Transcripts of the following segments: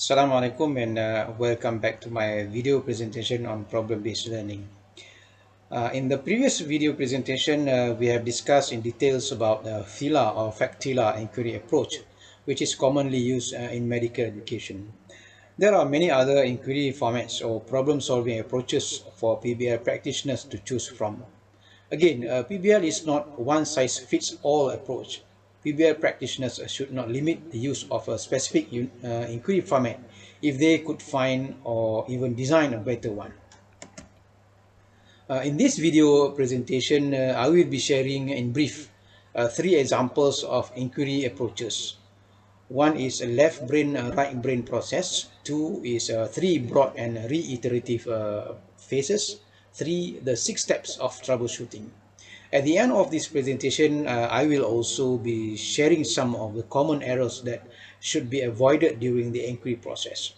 Assalamu alaikum and welcome back to my video presentation on problem-based learning. In the previous video presentation, we have discussed in details about the FILA or Factila inquiry approach, which is commonly used in medical education. There are many other inquiry formats or problem-solving approaches for PBL practitioners to choose from. Again, PBL is not one-size-fits-all approach. PBL practitioners should not limit the use of a specific inquiry format if they could find or even design a better one. In this video presentation, I will be sharing in brief three examples of inquiry approaches. One is a left brain, right brain process. Two is three broad and reiterative phases. Three, the 6 steps of troubleshooting. At the end of this presentation, I will also be sharing some of the common errors that should be avoided during the inquiry process.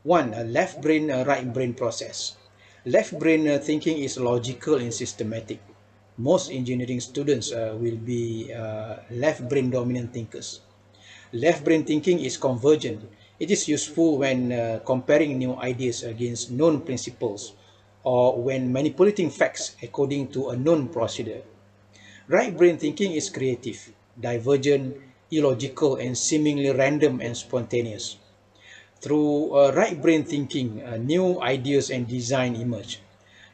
One, a left brain, right brain process. Left brain thinking is logical and systematic. Most engineering students will be left brain dominant thinkers. Left brain thinking is convergent. It is useful when comparing new ideas against known principles or when manipulating facts according to a known procedure. Right brain thinking is creative, divergent, illogical, and seemingly random and spontaneous. Through right brain thinking, new ideas and design emerge.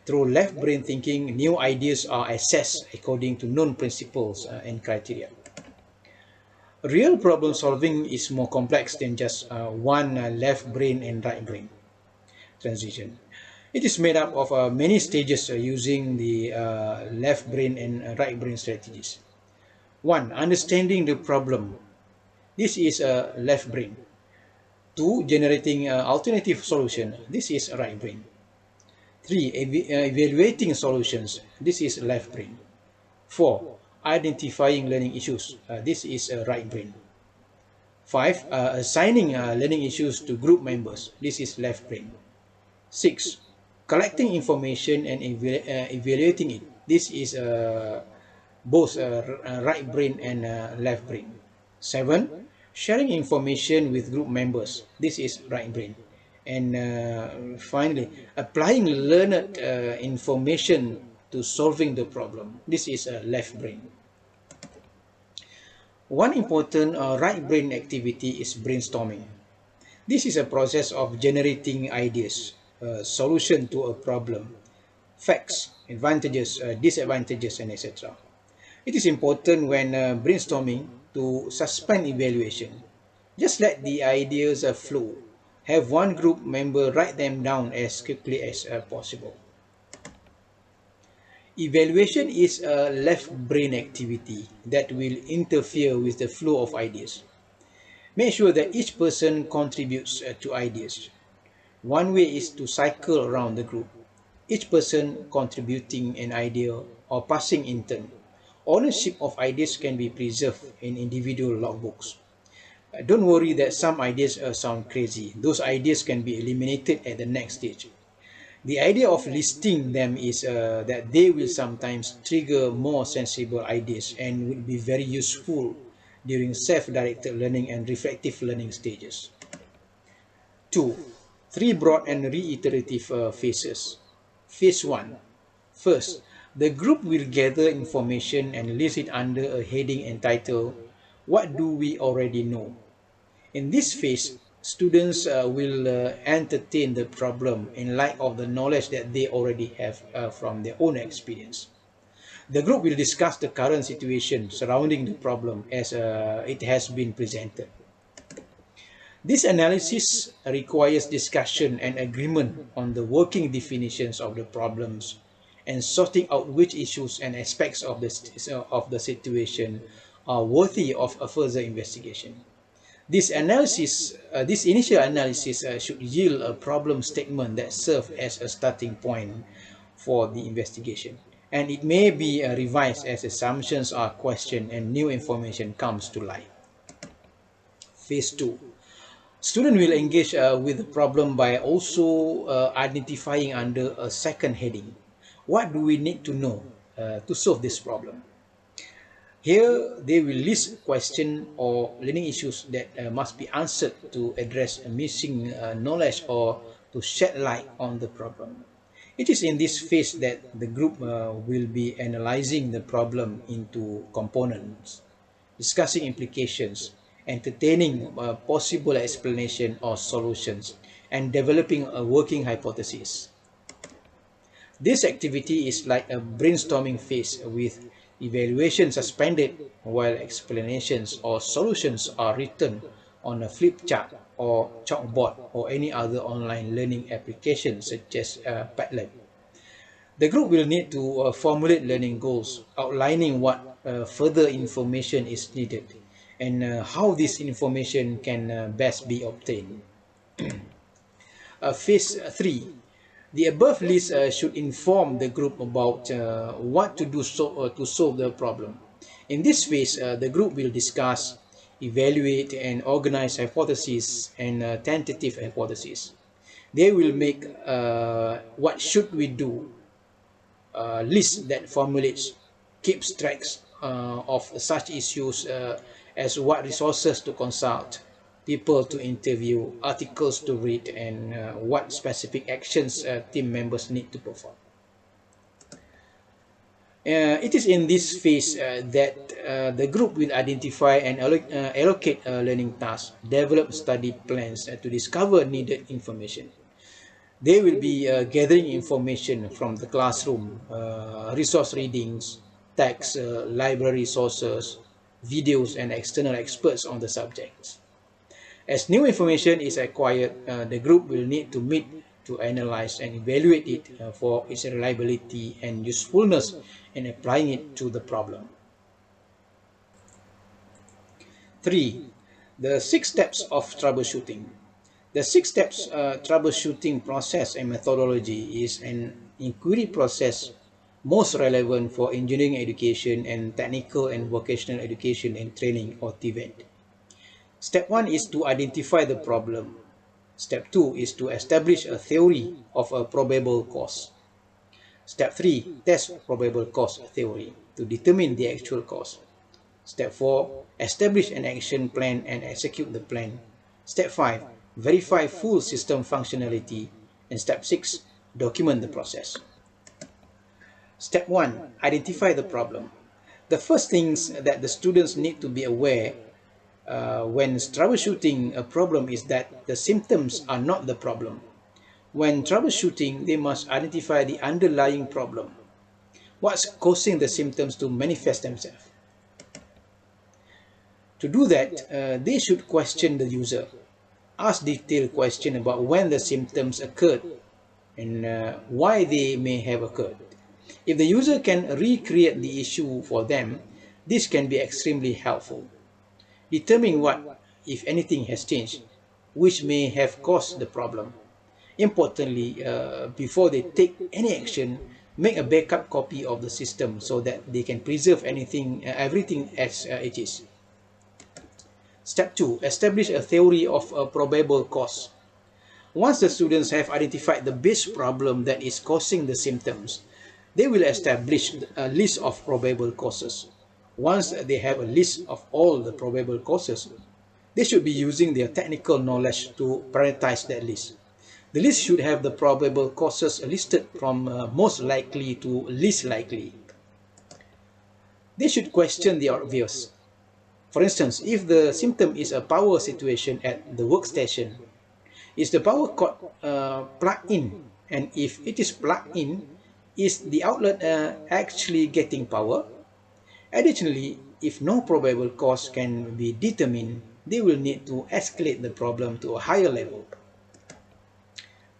Through left brain thinking, new ideas are assessed according to known principles and criteria. Real problem solving is more complex than just one left brain and right brain transition. It is made up of many stages using the left brain and right brain strategies. One, understanding the problem. This is left brain. Two, generating alternative solution. This is right brain. Three, evaluating solutions. This is left brain. Four, identifying learning issues. This is right brain. Five, assigning learning issues to group members. This is left brain. Six, collecting information and evaluating it. This is both right brain and left brain. Seven, sharing information with group members. This is right brain. And finally, applying learned information to solving the problem. This is left brain. One important right brain activity is brainstorming. This is a process of generating ideas, a solution to a problem, facts, advantages, disadvantages, and etc. It is important when brainstorming to suspend evaluation. Just let the ideas flow. Have one group member write them down as quickly as possible. Evaluation is a left brain activity that will interfere with the flow of ideas. Make sure that each person contributes to ideas. One way is to cycle around the group, each person contributing an idea or passing in turn. Ownership of ideas can be preserved in individual logbooks. Don't worry that some ideas sound crazy. Those ideas can be eliminated at the next stage. The idea of listing them is that they will sometimes trigger more sensible ideas and will be very useful during self-directed learning and reflective learning stages. Two, three broad and reiterative phases. Phase 1. First, the group will gather information and list it under a heading entitled, "What do we already know?" In this phase, students will entertain the problem in light of the knowledge that they already have from their own experience. The group will discuss the current situation surrounding the problem as it has been presented. This analysis requires discussion and agreement on the working definitions of the problems and sorting out which issues and aspects of the situation are worthy of a further investigation. This initial analysis should yield a problem statement that serves as a starting point for the investigation, and it may be revised as assumptions are questioned and new information comes to light. Phase 2. Student will engage with the problem by also identifying under a second heading. What do we need to know to solve this problem? Here, they will list questions or learning issues that must be answered to address missing knowledge or to shed light on the problem. It is in this phase that the group will be analyzing the problem into components, discussing implications, entertaining possible explanation or solutions, and developing a working hypothesis. This activity is like a brainstorming phase with evaluation suspended while explanations or solutions are written on a flip chart or chalkboard or any other online learning application such as Padlet. The group will need to formulate learning goals, outlining what further information is needed and how this information can best be obtained. Phase 3. The above list should inform the group about what to do to solve the problem. In this phase, the group will discuss, evaluate, and organize hypotheses and tentative hypotheses. They will make what should we do list that formulates, keeps tracks of such issues as what resources to consult, people to interview, articles to read, and what specific actions team members need to perform. It is in this phase that the group will identify and allocate learning tasks, develop study plans to discover needed information. They will be gathering information from the classroom, resource readings, texts, library sources, videos, and external experts on the subjects. As new information is acquired, the group will need to meet to analyze and evaluate it for its reliability and usefulness in applying it to the problem. 3. The 6 steps of troubleshooting. The 6 steps troubleshooting process and methodology is an inquiry process most relevant for engineering education and technical and vocational education and training or TVET. Step 1 is to identify the problem. Step 2 is to establish a theory of a probable cause. Step 3, test probable cause theory to determine the actual cause. Step 4, establish an action plan and execute the plan. Step 5, verify full system functionality. And step 6, document the process. Step 1, identify the problem. The first things that the students need to be aware when troubleshooting a problem is that the symptoms are not the problem. When troubleshooting, they must identify the underlying problem. What's causing the symptoms to manifest themselves? To do that, they should question the user, ask detailed questions about when the symptoms occurred and why they may have occurred. If the user can recreate the issue for them, this can be extremely helpful. Determine what, if anything, has changed, which may have caused the problem. Importantly, before they take any action, make a backup copy of the system so that they can preserve everything as it is. Step 2. Establish a theory of a probable cause. Once the students have identified the base problem that is causing the symptoms, they will establish a list of probable causes. Once they have a list of all the probable causes, they should be using their technical knowledge to prioritize that list. The list should have the probable causes listed from most likely to least likely. They should question the obvious. For instance, if the symptom is a power situation at the workstation, is the power cord plugged in? And if it is plugged in, is the outlet actually getting power? Additionally, if no probable cause can be determined, they will need to escalate the problem to a higher level.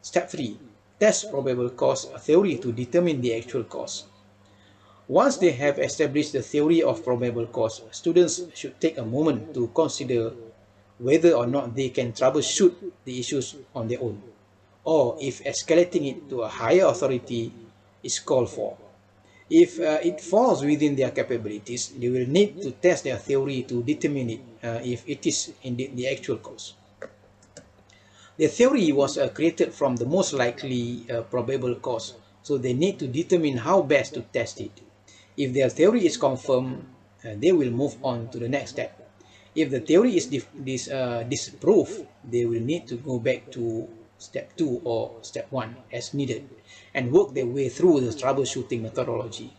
Step 3. Test probable cause theory to determine the actual cause. Once they have established the theory of probable cause, students should take a moment to consider whether or not they can troubleshoot the issues on their own, or if escalating it to a higher authority is called for. If it falls within their capabilities, they will need to test their theory to determine if it is indeed the actual cause. The theory was created from the most likely probable cause, so they need to determine how best to test it. If their theory is confirmed, they will move on to the next step. If the theory is disproved, they will need to go back to step 2 or step 1 as needed and work their way through the troubleshooting methodology.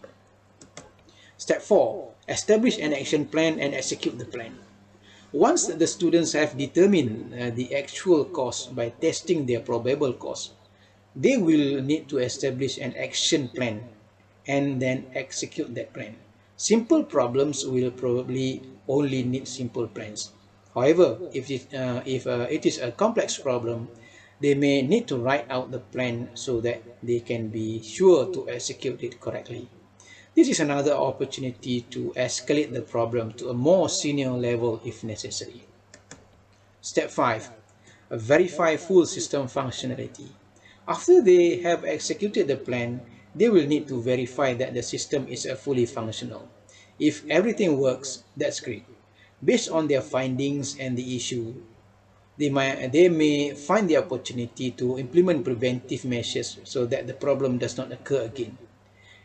Step 4. Establish an action plan and execute the plan. Once the students have determined the actual cost by testing their probable cost, they will need to establish an action plan and then execute that plan. Simple problems will probably only need simple plans. However, if it is a complex problem, they may need to write out the plan so that they can be sure to execute it correctly. This is another opportunity to escalate the problem to a more senior level if necessary. Step 5. Verify full system functionality. After they have executed the plan, they will need to verify that the system is fully functional. If everything works, that's great. Based on their findings and the issue, they may find the opportunity to implement preventive measures so that the problem does not occur again.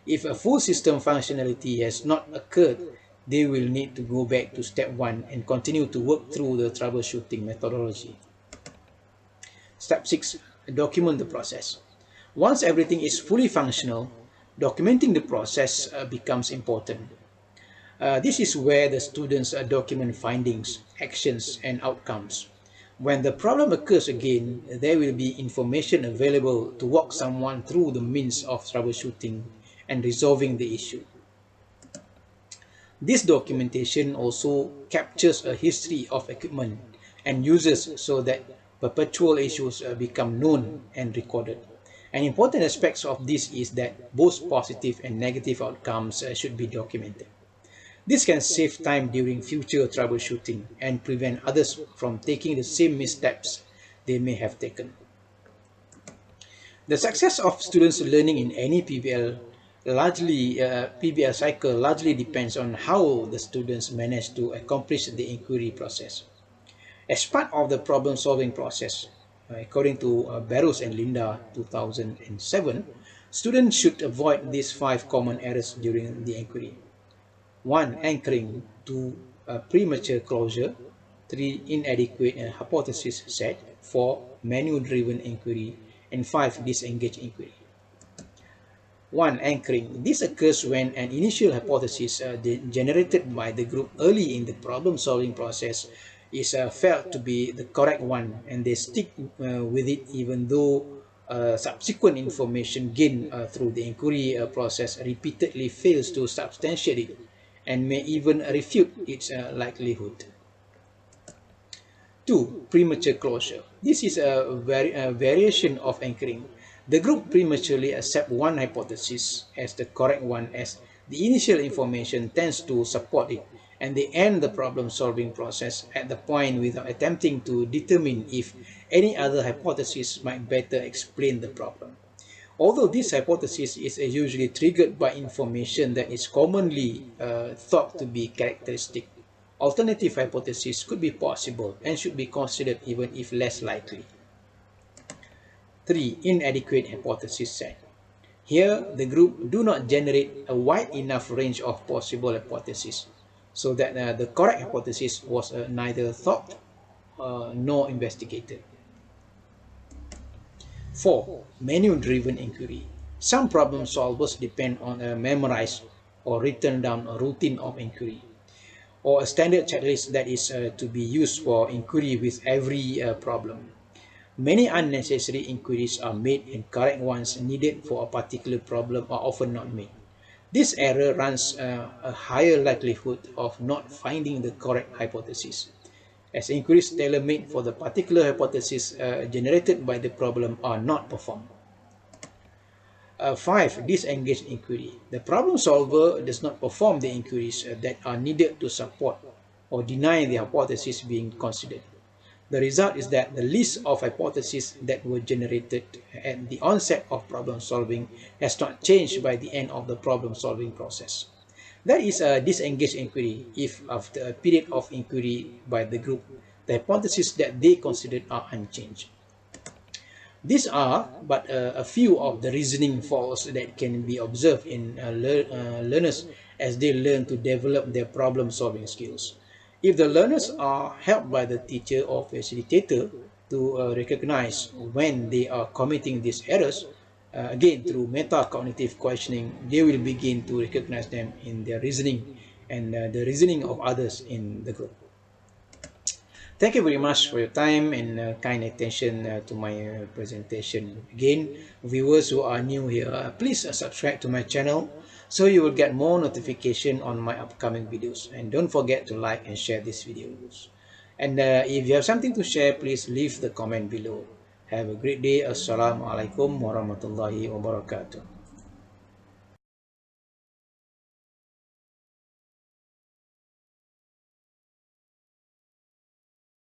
If a full system functionality has not occurred, they will need to go back to step 1 and continue to work through the troubleshooting methodology. Step 6. Document the process. Once everything is fully functional, documenting the process becomes important. This is where the students document findings, actions, and outcomes. When the problem occurs again, there will be information available to walk someone through the means of troubleshooting and resolving the issue. This documentation also captures a history of equipment and users so that perpetual issues become known and recorded. An important aspect of this is that both positive and negative outcomes should be documented. This can save time during future troubleshooting and prevent others from taking the same missteps they may have taken. The success of students learning in any PBL cycle largely depends on how the students manage to accomplish the inquiry process. As part of the problem-solving process, according to Barrows and Linda 2007, students should avoid these 5 common errors during the inquiry. 1. Anchoring. 2. Premature closure. 3. Inadequate hypothesis set. 4. Manual-driven inquiry. And 5. Disengaged inquiry. 1. Anchoring. This occurs when an initial hypothesis generated by the group early in the problem-solving process is felt to be the correct one, and they stick with it even though subsequent information gained through the inquiry process repeatedly fails to substantiate it and may even refute its likelihood. 2. Premature closure. This is a variation of anchoring. The group prematurely accepts one hypothesis as the correct one as the initial information tends to support it, and they end the problem-solving process at the point without attempting to determine if any other hypothesis might better explain the problem. Although this hypothesis is usually triggered by information that is commonly thought to be characteristic, alternative hypotheses could be possible and should be considered even if less likely. 3. Inadequate hypothesis set. Here, the group do not generate a wide enough range of possible hypotheses, so that the correct hypothesis was neither thought nor investigated. 4. Manual-driven inquiry. Some problem solvers depend on a memorized or written down routine of inquiry, or a standard checklist that is to be used for inquiry with every problem. Many unnecessary inquiries are made and correct ones needed for a particular problem are often not made. This error runs a higher likelihood of not finding the correct hypothesis, as inquiries tailor-made for the particular hypothesis generated by the problem are not performed. 5. Disengaged inquiry. The problem solver does not perform the inquiries that are needed to support or deny the hypothesis being considered. The result is that the list of hypotheses that were generated at the onset of problem solving has not changed by the end of the problem solving process. That is a disengaged inquiry if after a period of inquiry by the group, the hypotheses that they considered are unchanged. These are but a few of the reasoning faults that can be observed in learners as they learn to develop their problem solving skills. If the learners are helped by the teacher or facilitator to recognize when they are committing these errors, again through meta-cognitive questioning, they will begin to recognize them in their reasoning and the reasoning of others in the group. Thank you very much for your time and kind attention to my presentation. Again, viewers who are new here, please subscribe to my channel so you will get more notification on my upcoming videos. And don't forget to like and share these videos. And if you have something to share, please leave the comment below. Have a great day. Assalamualaikum warahmatullahi wabarakatuh.